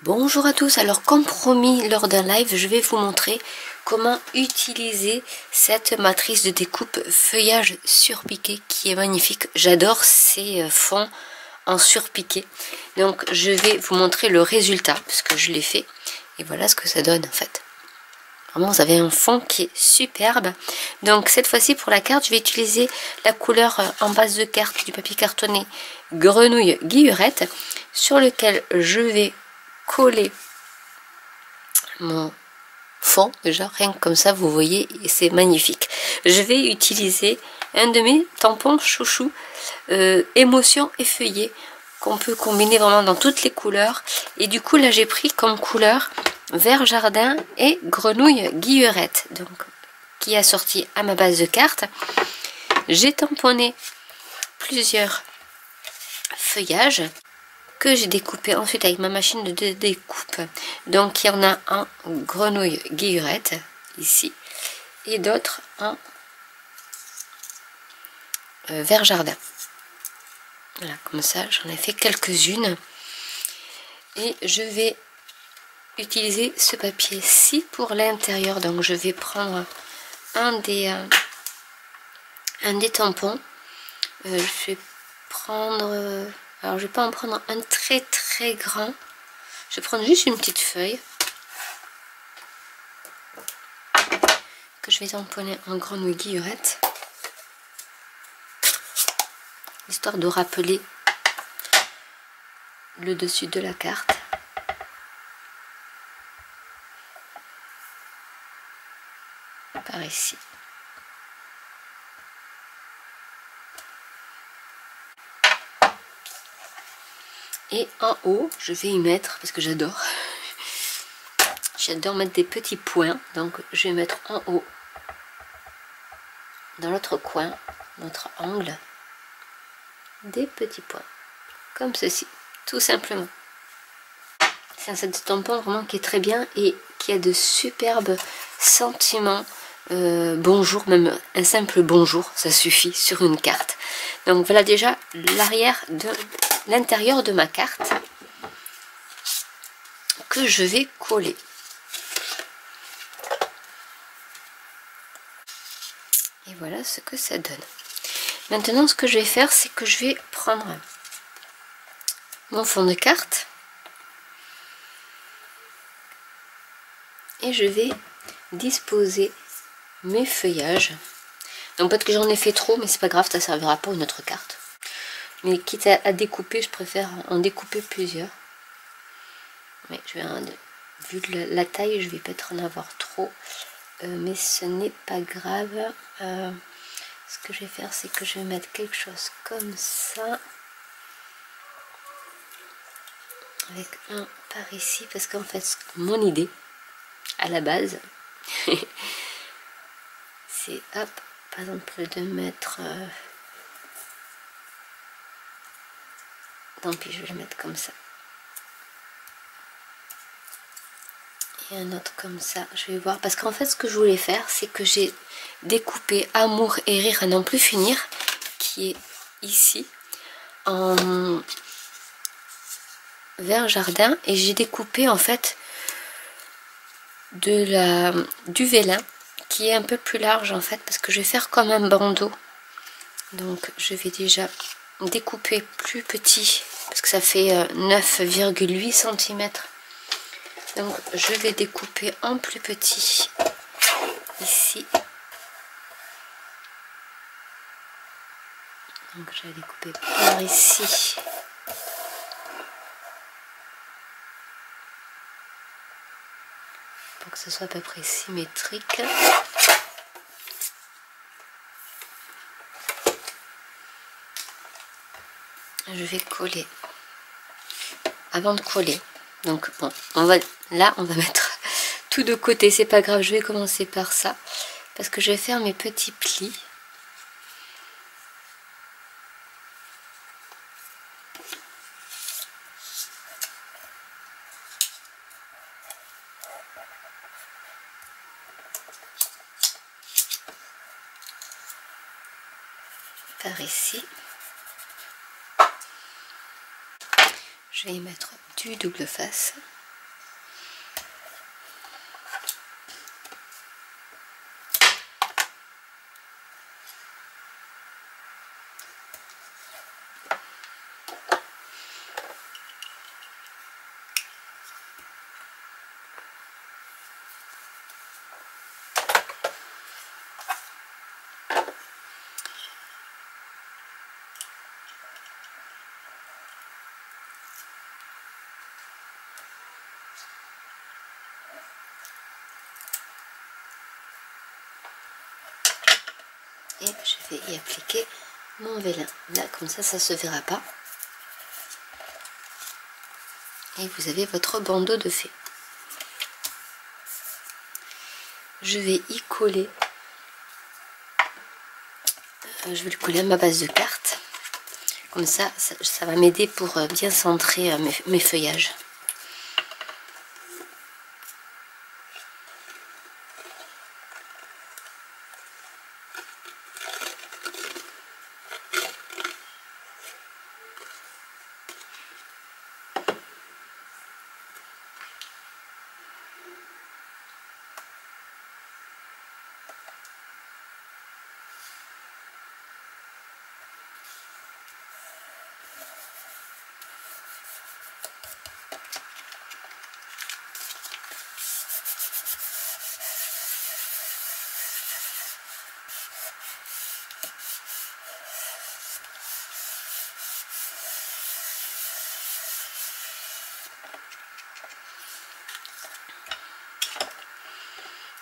Bonjour à tous, alors comme promis lors d'un live, je vais vous montrer comment utiliser cette matrice de découpe feuillage surpiqué qui est magnifique. J'adore ces fonds en surpiqué. Donc je vais vous montrer le résultat parce que je l'ai fait et voilà ce que ça donne en fait. Vraiment, vous avez un fond qui est superbe. Donc cette fois-ci pour la carte, je vais utiliser la couleur en base de carte du papier cartonné Grenouille Guillerette sur lequel je vais coller mon fond. Déjà rien que comme ça vous voyez, c'est magnifique. Je vais utiliser un de mes tampons chouchou émotion effeuillée qu'on peut combiner vraiment dans toutes les couleurs, et du coup là j'ai pris comme couleur vert jardin et grenouille guillerette, donc qui est assorti à ma base de carte. J'ai tamponné plusieurs feuillages que j'ai découpé ensuite avec ma machine de découpe. Donc il y en a en grenouille guillerette ici et d'autres en vert jardin. Voilà, comme ça j'en ai fait quelques-unes et je vais utiliser ce papier-ci pour l'intérieur. Donc je vais prendre un des tampons. Je vais prendre alors je vais pas en prendre un très grand, je vais prendre juste une petite feuille que je vais tamponner en grenouille guillerette, histoire de rappeler le dessus de la carte. Par ici. Et en haut, je vais y mettre, parce que j'adore mettre des petits points, donc je vais mettre en haut, dans l'autre coin, notre angle, des petits points, comme ceci, tout simplement. C'est un set de tampons vraiment qui est très bien et qui a de superbes sentiments. Bonjour, même un simple bonjour, ça suffit sur une carte. Donc voilà déjà l'intérieur de ma carte que je vais coller. Et voilà ce que ça donne. Maintenant ce que je vais faire, c'est que je vais prendre mon fond de carte et je vais disposer mes feuillages. Donc peut-être que j'en ai fait trop, mais c'est pas grave, ça servira pour une autre carte. Mais quitte à découper, je préfère en découper plusieurs. Mais je vais, vu la taille, je vais peut-être en avoir trop, mais ce n'est pas grave. Ce que je vais faire, c'est que je vais mettre quelque chose comme ça, avec un par ici, parce qu'en fait mon idée à la base c'est hop, par exemple de mettre tant pis, je vais le mettre comme ça et un autre comme ça. Je vais voir, parce qu'en fait ce que je voulais faire, c'est que j'ai découpé Amour et rire à n'en plus finir, qui est ici en vert jardin, et j'ai découpé en fait du vélin qui est un peu plus large en fait, parce que je vais faire comme un bandeau. Donc je vais déjà découper plus petit parce que ça fait 9,8 cm. Donc je vais découper en plus petit ici. Donc je vais découper par ici. Pour que ce soit à peu près symétrique. Je vais coller. Avant de coller, donc bon, on va mettre tout de côté, c'est pas grave, je vais commencer par ça parce que je vais faire mes petits plis. Par ici. Je vais y mettre du double face. et je vais y appliquer mon vélin. Là, comme ça ne se verra pas. Et vous avez votre bandeau de fée. Je vais y coller. Je vais le coller à ma base de carte. Comme ça va m'aider pour bien centrer mes feuillages.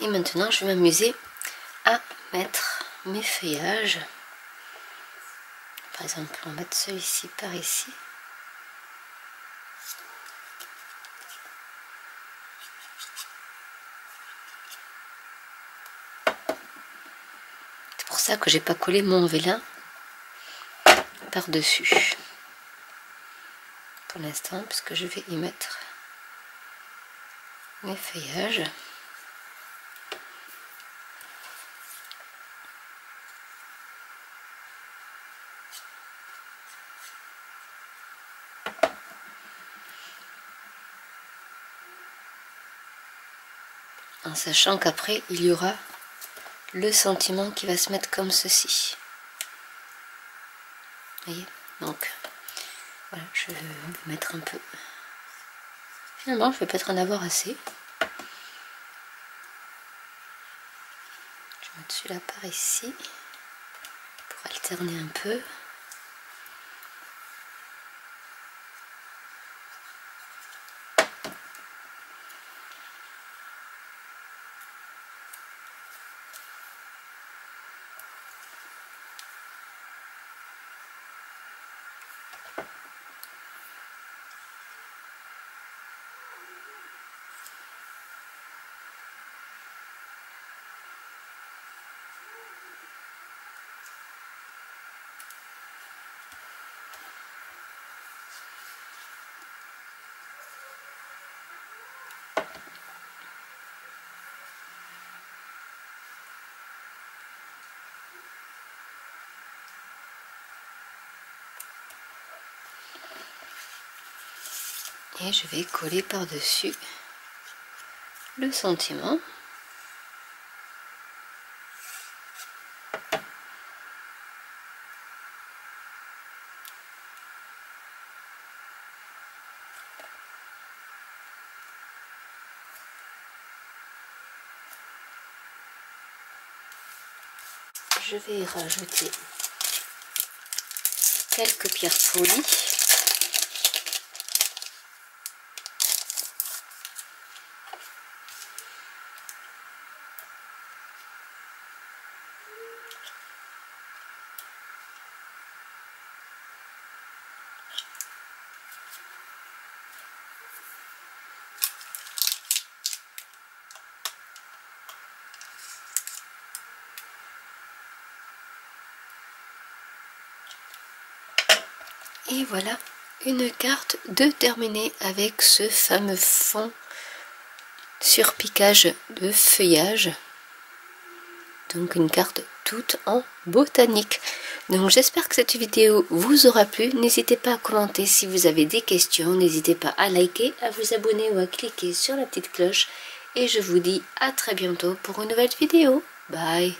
Et maintenant, je vais m'amuser à mettre mes feuillages. Par exemple, on va mettre celui-ci par ici. C'est pour ça que j'ai pas collé mon vélin par-dessus. Pour l'instant, puisque je vais y mettre mes feuillages. En sachant qu'après il y aura le sentiment qui va se mettre comme ceci. Vous voyez, donc voilà, je vais mettre un peu. Finalement, je vais peut-être en avoir assez. Je vais mettre celui-là par ici pour alterner un peu. Et je vais coller par-dessus le sentiment. Je vais y rajouter quelques pierres polies. Et voilà une carte de terminée avec ce fameux fond surpiquage de feuillage. Donc une carte toute en botanique. Donc j'espère que cette vidéo vous aura plu. N'hésitez pas à commenter si vous avez des questions. N'hésitez pas à liker, à vous abonner ou à cliquer sur la petite cloche. Et je vous dis à très bientôt pour une nouvelle vidéo. Bye!